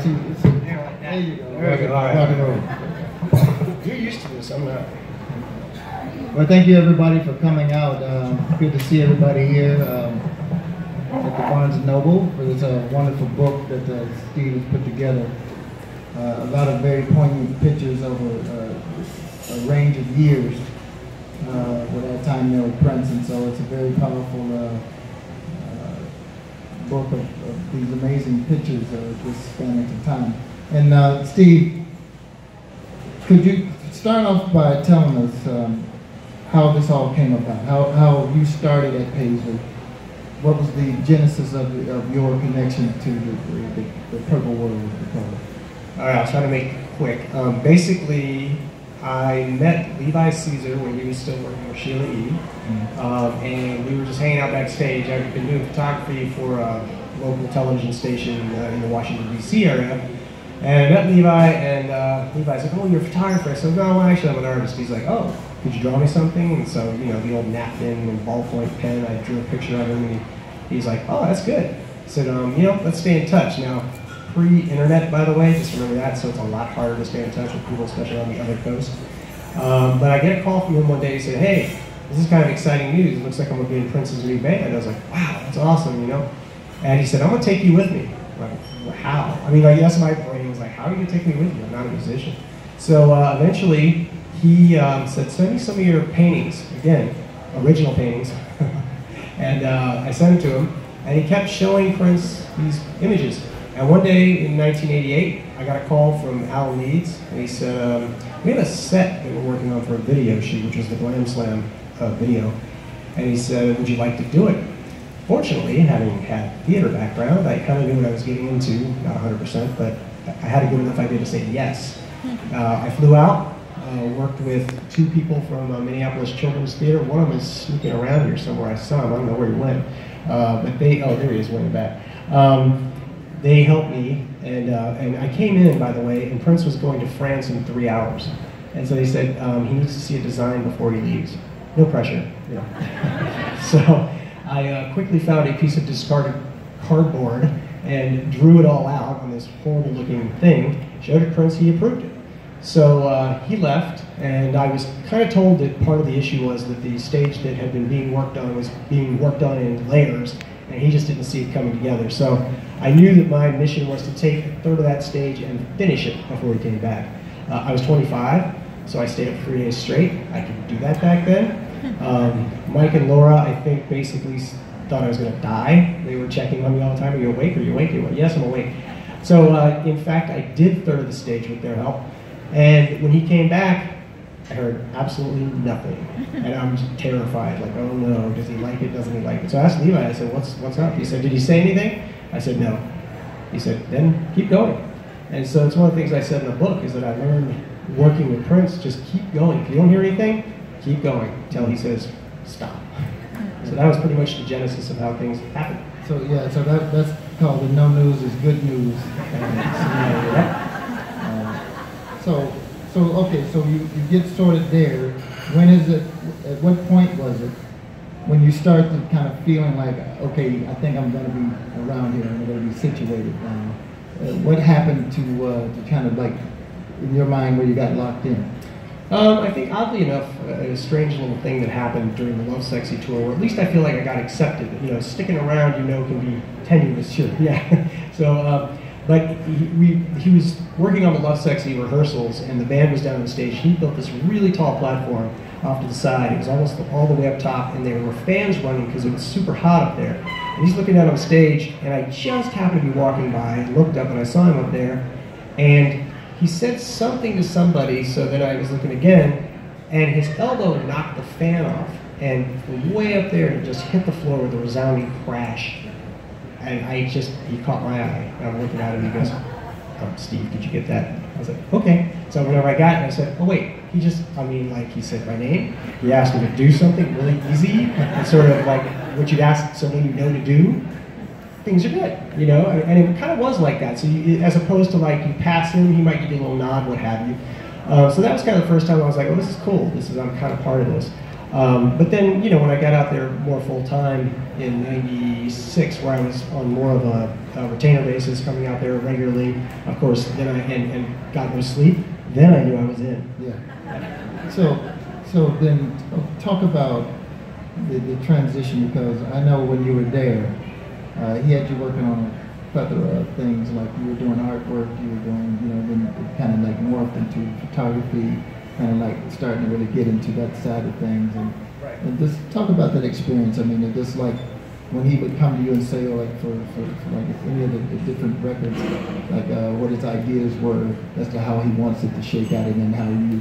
There you go. There we go. All right. Rock and roll. You're used to this, I'm not. Well, thank you everybody for coming out. Good to see everybody here at the Barnes & Noble for this wonderful book that Steve has put together. A lot of very poignant pictures over a range of years with that time there with Prince, and so it's a very powerful book of these amazing pictures of this span of time. And Steve, could you start off by telling us how this all came about, how you started at Paisley? What was the genesis of your connection to the purple world, as we call it? All right, I'll try to make it quick. Basically, I met Levi Caesar when he was still working with Sheila E. And we were just hanging out backstage. I've been doing photography for a local television station in the Washington, D.C. area. And I met Levi, and Levi's like, "Oh, you're a photographer." I said, "No, actually, I'm an artist." He's like, "Oh, could you draw me something?" And so, you know, the old napkin and ballpoint pen, I drew a picture of him, and he's like, "Oh, that's good." I said, "You know, let's stay in touch." Now, pre-internet, by the way, just remember that, so it's a lot harder to stay in touch with people, especially on the other coast. But I get a call from him one day. He said, "Hey, this is kind of exciting news. It looks like I'm going to be in Prince's new band." I was like, "Wow, that's awesome," you know? And he said, "I'm going to take you with me." I'm like, well, how? I mean, like, that's my brain was like, how are you going to take me with you? I'm not a musician. So eventually, he said, "Send me some of your paintings." Again, original paintings. And I sent them to him, and he kept showing Prince these images. And one day in 1988, I got a call from Al Leeds, and he said, "We have a set that we're working on for a video shoot, which was the Glam Slam video." And he said, "Would you like to do it?" Fortunately, having had theater background, I kind of knew what I was getting into, not 100%, but I had a good enough idea to say yes. I flew out, worked with two people from Minneapolis Children's Theater. One of them is sneaking around here somewhere. I saw him. I don't know where he went. But they, oh, there he is, way in the back. They helped me, and I came in, by the way, and Prince was going to France in 3 hours. And so they said he needs to see a design before he leaves. No pressure, you know. So I quickly found a piece of discarded cardboard and drew it all out on this horrible looking thing, showed it to Prince, he approved it. So he left, and I was kind of told that part of the issue was that the stage that had been being worked on was being worked on in layers, and he just didn't see it coming together. So I knew that my mission was to take a third of that stage and finish it before he came back. I was 25, so I stayed up 3 days straight. I could do that back then. Mike and Laura, I think, basically thought I was going to die. They were checking on me all the time. "Are you awake? Are you awake? Are you awake?" "Yes, I'm awake." So in fact, I did third of the stage with their help. And when he came back, I heard absolutely nothing. And I was terrified, like, oh no, does he like it, doesn't he like it? So I asked Levi, I said, what's up? He said, "Did he say anything?" I said, "No." He said, "Then keep going." And so it's one of the things I said in the book, is that I learned working with Prince, just keep going. If you don't hear anything, keep going until he says, stop. So that was pretty much the genesis of how things happened. So yeah, so that's called the "no news is good news" scenario. So okay, so you get sorted there. When is it, at what point was it when you start to kind of feeling like, okay, I think I'm going to be around here, I'm going to be situated now? What happened to kind of like, in your mind, where you got locked in? I think, oddly enough, a strange little thing that happened during the Love Sexy tour, where at least I feel like I got accepted. You know, sticking around, you know, can be tenuous, sure, yeah. So, but he was working on the Love Sexy rehearsals, and the band was down on the stage. He built this really tall platform off to the side. It was almost all the way up top, and there were fans running because it was super hot up there. And he's looking out on stage, and I just happened to be walking by and looked up, and I saw him up there, and he said something to somebody, so then I was looking again, and his elbow knocked the fan off, and from way up there, it just hit the floor with a resounding crash. And he caught my eye, and I'm looking at him, and he goes, "Steve, did you get that?" I was like, "Okay." So whenever I got it, I said, "Oh wait, he said my name. He asked me to do something really easy, and sort of like what you'd ask someone you know to do. Things are good, you know?" And it kind of was like that. So as opposed to like you pass him, he might give you a little nod, what have you. So that was kind of the first time I was like, "Oh, this is cool. I'm kind of part of this." But then, you know, when I got out there more full-time in '96, where I was on more of a retainer basis, coming out there regularly, of course, then and got no sleep, then I knew I was in. Yeah. So then talk about the transition, because I know when you were there, he had you working on a plethora of things, like you were doing artwork, you were doing, you know, then it kind of like morphed into photography, kind of like starting to really get into that side of things. And just talk about that experience. I mean, it just like when he would come to you and say, oh, like for like any of the different records, like what his ideas were as to how he wants it to shake out, and then how you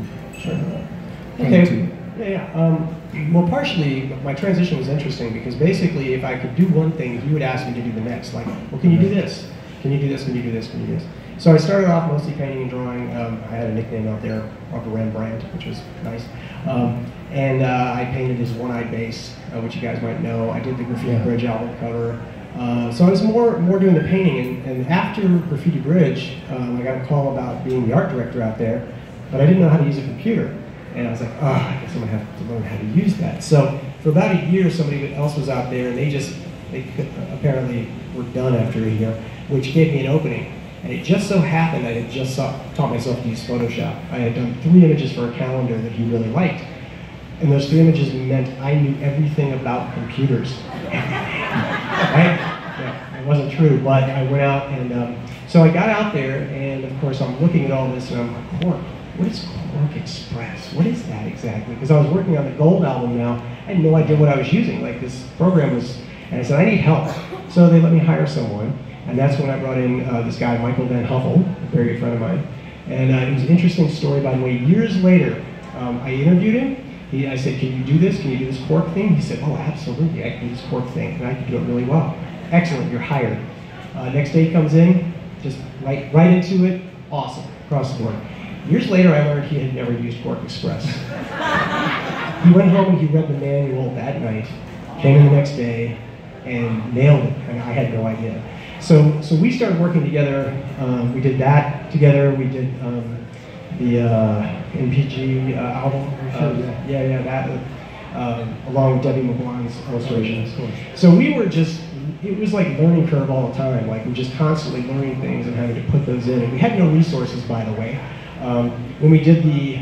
came to it. Yeah. Well, partially, my transition was interesting because basically, if I could do one thing, he would ask me to do the next. Like, well, can you do this? Can you do this? Can you do this? Can you do this? So I started off mostly painting and drawing. I had a nickname out there, Uncle Rembrandt, which was nice. And I painted his One-Eyed Bass, which you guys might know. I did the Graffiti Bridge album cover. So I was more doing the painting. And after Graffiti Bridge, I got a call about being the art director out there, but I didn't know how to use a computer. And I was like, oh, I guess I'm gonna have to learn how to use that. So for about a year, somebody else was out there, and they apparently were done after a year, which gave me an opening. And it just so happened I had just taught myself to use Photoshop. I had done 3 images for a calendar that he really liked. And those 3 images meant I knew everything about computers. Right? Yeah, it wasn't true, but I went out and, so I got out there, and of course I'm looking at all this and I'm like, Quark, what is Quark Express? What is that exactly? Because I was working on the Gold album now. I had no idea what I was using. Like, this program was, and I said, I need help. So they let me hire someone. And that's when I brought in this guy, Michael Van Huffel, a very good friend of mine. And it was an interesting story, by the way. Years later, I interviewed him. I said, can you do this? Can you do this Quark thing? He said, oh, absolutely, I can do this Quark thing, and I can do it really well. Excellent, you're hired. Next day he comes in, just right into it, awesome, across the board. Years later, I learned he had never used Quark Express. He went home and he read the manual that night, came in the next day, and nailed it, and I had no idea. So we started working together. We did that together. We did the MPG album. Along with Debbie McGuan's illustrations. So we were just, it was like learning curve all the time. Like, we're just constantly learning things and having to put those in. And we had no resources, by the way. When we did the,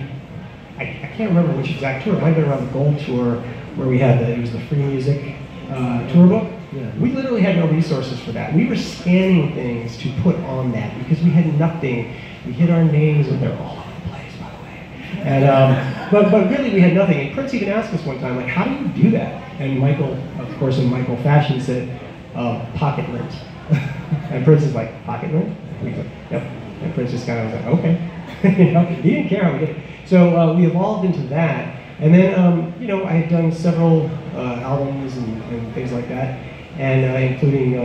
I can't remember which exact tour. It might have been around the Gold tour where we had it was the free music tour book. Yeah. We literally had no resources for that. We were scanning things to put on that because we had nothing. We hid our names, and they're all over the place, by the way. And but really, we had nothing. And Prince even asked us one time, like, how do you do that? And Michael, of course, in Michael fashion, said, pocket lint. And Prince is like, pocket lint? And he's like, yep. And Prince just kind of was like, okay. You know, he didn't care how we did it. So we evolved into that. And then, you know, I had done several albums and things like that. And including,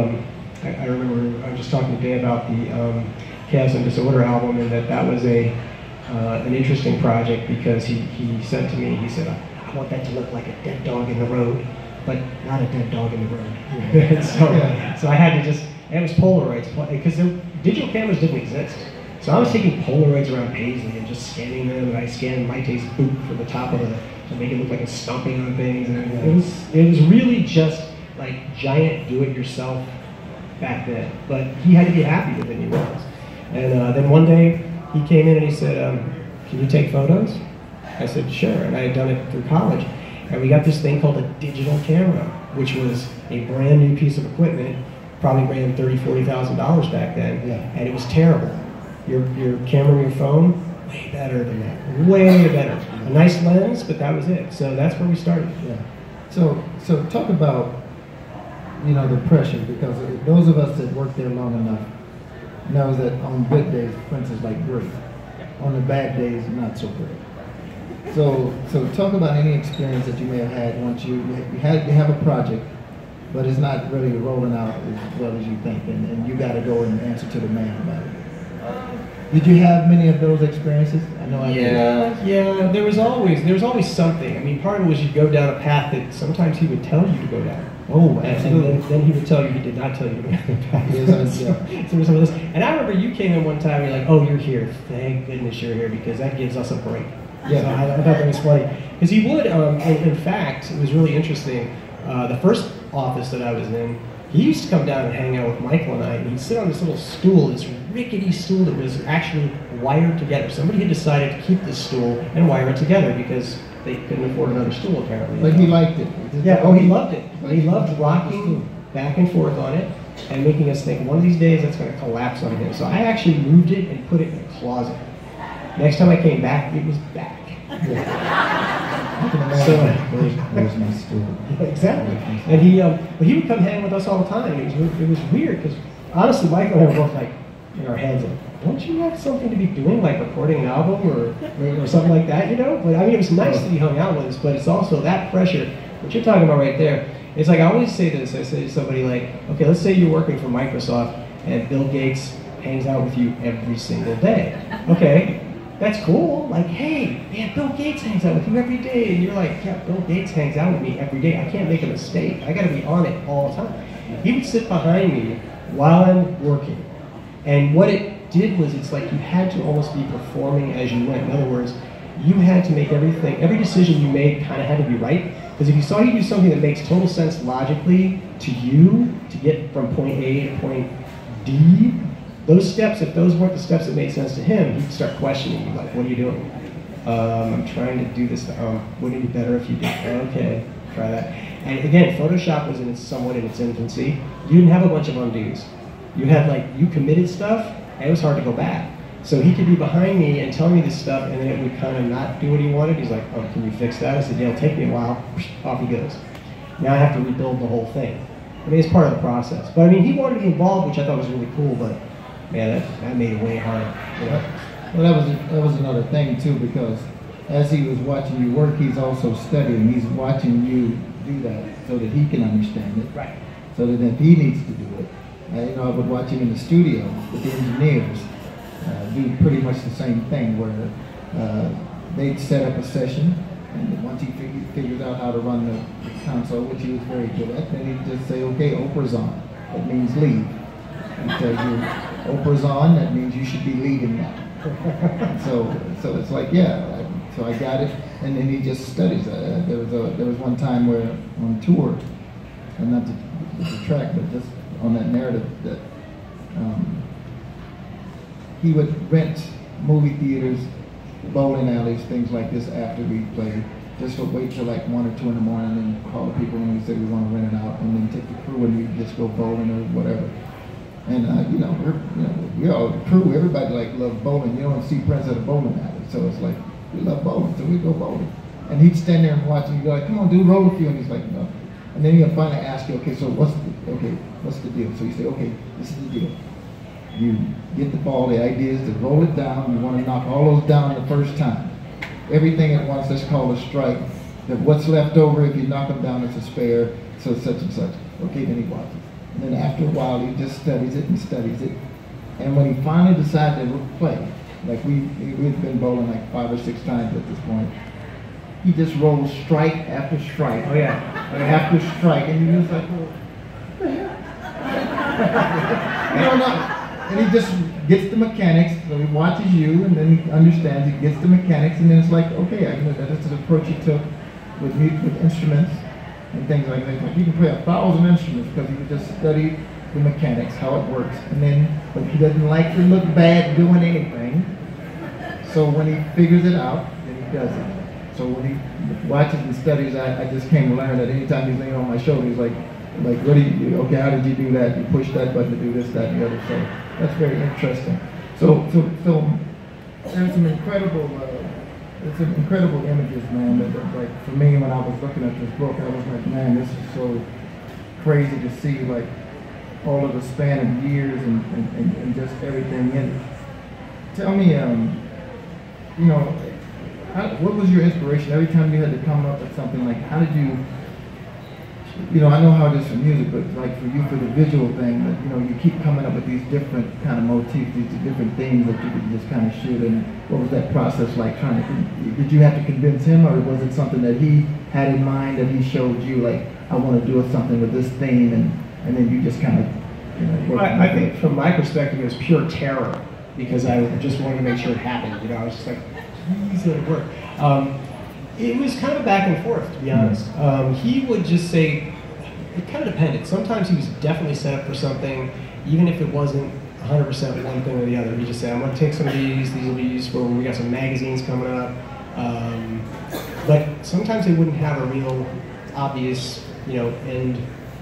I remember I was just talking today about the Chaos and Disorder album, and that was an interesting project because he said to me, he said, I want that to look like a dead dog in the road, but not a dead dog in the road. So I had to just, and it was Polaroids, because digital cameras didn't exist. So I was taking Polaroids around Paisley and just scanning them, and I scanned Maite's boot from the top of to make it look like it's stomping on things. And it was really just like giant do-it-yourself back then. But he had to be happy with it, he was. And then one day he came in and he said, can you take photos? I said, sure. And I had done it through college. And we got this thing called a digital camera, which was a brand new piece of equipment, probably ran $30,000, $40,000 back then, and it was terrible. Your camera on your phone, way better than that, way better. A nice lens, but that was it. So that's where we started. Yeah. So talk about, you know, the pressure, because those of us that work there long enough knows that on good days, Prince is like great. On the bad days, not so great. So talk about any experience that you may have had once you have a project, but it's not really rolling out as well as you think, and you got to go and answer to the man about it. Did you have many of those experiences? I know I did. Yeah. There was always something. I mean, part of it was you go down a path that sometimes he would tell you to go down. Oh, absolutely. And then he would tell you he did not tell you to go down the path. So some of this. And I remember you came in one time and you're like, oh, you're here. Thank goodness you're here, because that gives us a break. Yeah. So I thought that was funny. Because he would, in fact, it was really interesting. The first office that I was in, he used to come down and hang out with Michael and I, and he'd sit on this little stool, this rickety stool that was actually wired together. Somebody had decided to keep this stool and wire it together because they couldn't afford another stool, apparently. But he liked it. Yeah, oh, he loved it. He loved rocking back and forth on it and making us think, one of these days that's going to collapse on him. So I actually moved it and put it in a closet. Next time I came back, it was back. I can imagine. Where's my stool? Exactly. And he would come hang with us all the time. It was weird because honestly, Michael and I were both like in our heads, like, don't you have something to be doing, like recording an album or something like that, you know? But I mean, it was nice that he hung out with us, but it's also that pressure, what you're talking about right there. It's like I always say this. I say to somebody like, okay, let's say you're working for Microsoft and Bill Gates hangs out with you every single day. Okay. That's cool. Like, hey, man, Bill Gates hangs out with you every day. And you're like, yeah, Bill Gates hangs out with me every day. I can't make a mistake. I got to be on it all the time. He would sit behind me while I'm working. And what it did was it's like you had to almost be performing as you went. In other words, you had to make everything, every decision you made kind of had to be right. Because if you saw you do something that makes total sense logically to you to get from point A to point D, those steps, if those weren't the steps that made sense to him, he'd start questioning you, like, what are you doing? I'm trying to do this, wouldn't it be better if you did? Okay, try that. And again, Photoshop was somewhat in its infancy. You didn't have a bunch of undos. You had like, you committed stuff, and it was hard to go back. So he could be behind me and tell me this stuff, and then it would kind of not do what he wanted. He's like, oh, can you fix that? I said, yeah, it'll take me a while. Off he goes. Now I have to rebuild the whole thing. I mean, it's part of the process. But I mean, he wanted to be involved, which I thought was really cool, but man, that made it way harder. You know? Well, that was another thing too, because as he was watching you work, he's also studying. He's watching you do that so that he can understand it. Right. So that if he needs to do it, you know, I would watch him in the studio with the engineers do pretty much the same thing, where they'd set up a session, and once he figures out how to run the console, which he was very good at, then he'd just say, okay, Oprah's on. That means leave. And tell you, Oprah's on, that means you should be leaving now. So it's like, yeah, so I got it, and then he just studies. There was one time where on tour, and not to track, but just on that narrative, that he would rent movie theaters, bowling alleys, things like this after we played, just to wait till like 1 or 2 in the morning, and then call the people and we said we want to rent it out, and then take the crew and we just go bowling or whatever. And you know, we're all the crew. Everybody like loves bowling. You don't see Prince at a bowling alley, so it's like we love bowling, so we go bowling. And he'd stand there and watch, and he'd go like, "Come on, dude, roll a few." And he's like, "No." And then he'll finally ask you, "Okay, so what's the deal?" So you say, "Okay, this is the deal. You get the ball. The idea is to roll it down. You want to knock all those down the first time. Everything at once. That's called a strike. That what's left over, if you knock them down, it's a spare. So such and such." Okay, then he watches. And then after a while, he just studies it and studies it. And when he finally decided to play, like we'd been bowling like 5 or 6 times at this point, he just rolls strike after strike. Oh yeah. After strike, and he was like, what the hell? You don't know. And he just gets the mechanics, so he watches you, and then he understands, he gets the mechanics, and then it's like, okay, I know that's the approach he took with instruments and things like that. Like, you can play 1,000 instruments because he would just study the mechanics, how it works. And then, but he doesn't like to look bad doing anything. So when he figures it out, then he does it. So when he watches and studies, I just came to learn that anytime he's laying on my shoulder, he's like, what do you, okay, how did you do that? You push that button to do this, that, and the other. So that's very interesting. So there's some incredible, images, man. That, like, for me, when I was looking at this book, I was like, man, this is so crazy to see, like, all of the span of years and just everything in it. Tell me, you know, what was your inspiration? Every time you had to come up with something, like, how did you, you know, I know how it is for music, but like for you, for the visual thing, that, you know, you keep coming up with these different kind of motifs, these different things that you could just kind of shoot. And what was that process like? Did you have to convince him, or was it something that he had in mind that he showed you, like, I want to do something with this theme, and then you just kind of, you know, I think from my perspective, it was pure terror, because I just wanted to make sure it happened. You know, I was just like, please let it work. It was kind of back and forth, to be honest. He would just say, it kind of depended. Sometimes he was definitely set up for something, even if it wasn't 100% one thing or the other. He'd just say, I'm going to take some of these will be useful, we got some magazines coming up. But sometimes they wouldn't have a real obvious, end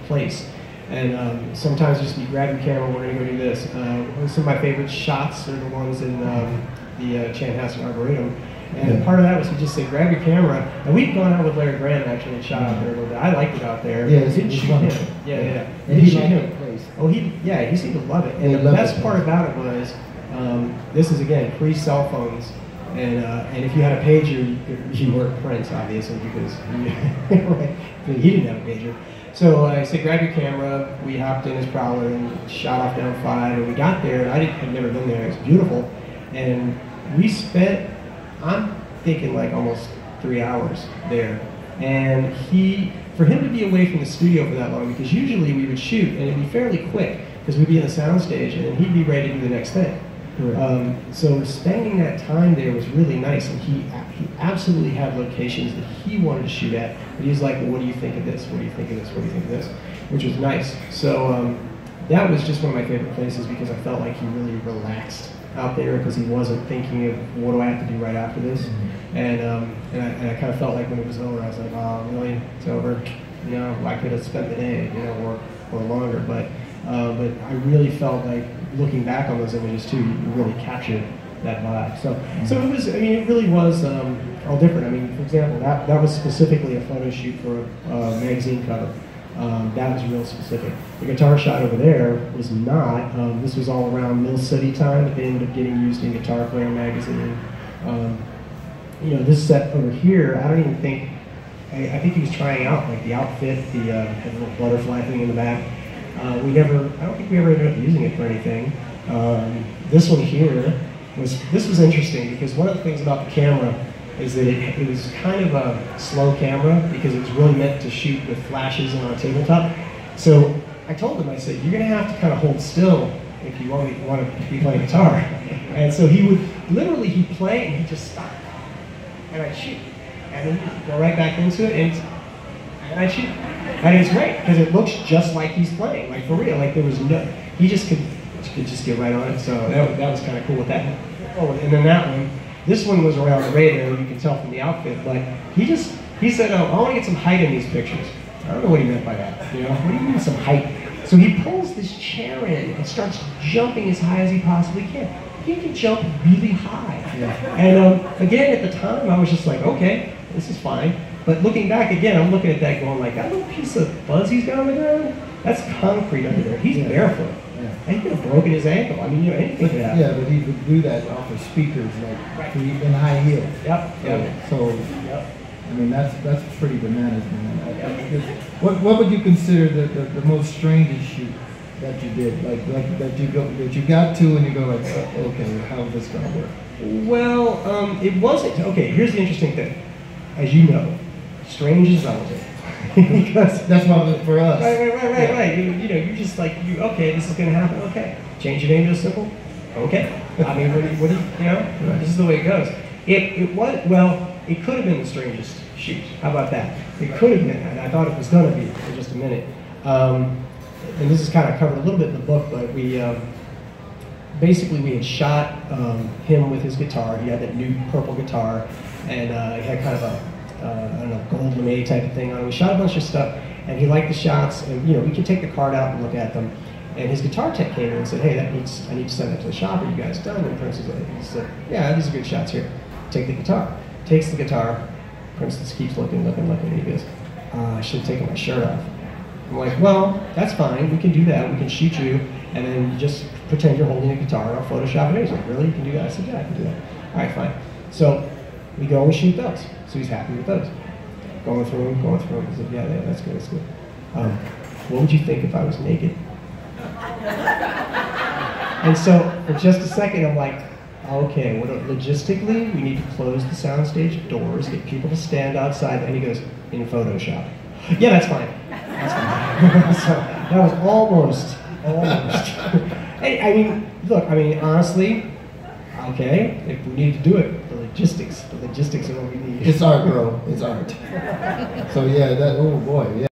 place. And sometimes just you grab your camera, we're going to go do this. Some of my favorite shots are the ones in the Chanhassen Arboretum. And part of that was to just say, grab your camera. And we'd gone out with Larry Graham actually and shot out there a little bit. I liked it out there. Yeah, didn't shoot him. Yeah. And he liked the place. Oh, he seemed to love it. And the best part about it was, this is again pre-cell phones. And if you had a pager, you weren't Prince, obviously, because he didn't have a pager. So I said, grab your camera. We hopped in his Prowler and shot off down 5. And we got there, and I had never been there. It was beautiful. And we spent, I'm thinking like almost 3 hours there. And for him to be away from the studio for that long, because usually we would shoot and it'd be fairly quick, because we'd be in the soundstage and then he'd be ready to do the next thing. So spending that time there was really nice, and he absolutely had locations that he wanted to shoot at, but he was like, well, what do you think of this? What do you think of this? What do you think of this? Which was nice. So that was just one of my favorite places, because I felt like he really relaxed out there, because he wasn't thinking of what do I have to do right after this. And I kind of felt like when it was over, I was like, oh, really? It's over? I could have spent the day, or longer, but I really felt like, looking back on those images too, you really captured that vibe. So it was, it really was all different. For example, that was specifically a photo shoot for a magazine cover. That was real specific. The guitar shot over there was not. This was all around Mill City time, but they ended up getting used in Guitar Player magazine. This set over here, I don't even think, I think he was trying out like the outfit, had a little butterfly thing in the back. I don't think we ever ended up using it for anything. This one here this was interesting, because one of the things about the camera is that it was kind of a slow camera, because it was really meant to shoot with flashes and on a tabletop. So I told him, I said, you're going to have to kind of hold still if you want to be playing guitar. And so he would, literally he'd play and he'd just stop. And I'd shoot. And then he'd go right back into it, and I'd shoot. And it's great, because it looks just like he's playing, like for real. Like there was he just could just get right on it. So that was kind of cool with that. Oh, and then that one, this one was around the radar, you can tell from the outfit, but he said, oh, I want to get some height in these pictures. I don't know what he meant by that. What do you mean some height? So he pulls this chair in and starts jumping as high as he possibly can. He can jump really high. Yeah. And again, at the time, I was just like, okay, this is fine. But looking back again, I'm looking at that going like, that little piece of fuzz he's got on the ground, that's concrete under there. He's barefoot. Yeah. And he could have broken his ankle. Anything could happen. Yeah, but he would do that off of speakers, like in high heels. Yep. So that's pretty bananas, man. What would you consider the most strangest shoot that you did, like that you got to and you go like, okay, how's this gonna work? Well, it wasn't. Okay, here's the interesting thing. As you know, strange is relative. Because that's what for us. Right. You're just like, okay, this is going to happen. Okay, change your name to a symbol. Okay. What do you Right. This is the way it goes. It could have been the strangest shoot. How about that? It could have been, and I thought it was going to be for just a minute. And this is kind of covered a little bit in the book, but we basically we had shot him with his guitar. He had that new purple guitar, and he had kind of a I don't know, gold lame type of thing on it. We shot a bunch of stuff, and he liked the shots, and we could take the card out and look at them. And his guitar tech came in and said, hey, I need to send that to the shop. Are you guys done? And Prince said, yeah, these are good shots here. Take the guitar. Takes the guitar. Prince just keeps looking, and he goes, I should have taken my shirt off. I'm like, well, that's fine. We can do that. We can shoot you, and then you just pretend you're holding a guitar, and I'll Photoshop it. He's like, really? You can do that? I said, yeah, I can do that. All right, fine. So we go and shoot those. So he's happy with those. Going through them. He said, yeah, that's good, that's good. What would you think if I was naked? And so for just a second, I'm like, okay, logistically, we need to close the soundstage doors, get people to stand outside, and he goes, in Photoshop. Yeah, that's fine. So that was almost. Hey, look, honestly, okay, if we need to do it, logistics. The logistics are what we need. It's art, bro. It's art. So yeah, that. Oh boy, yeah.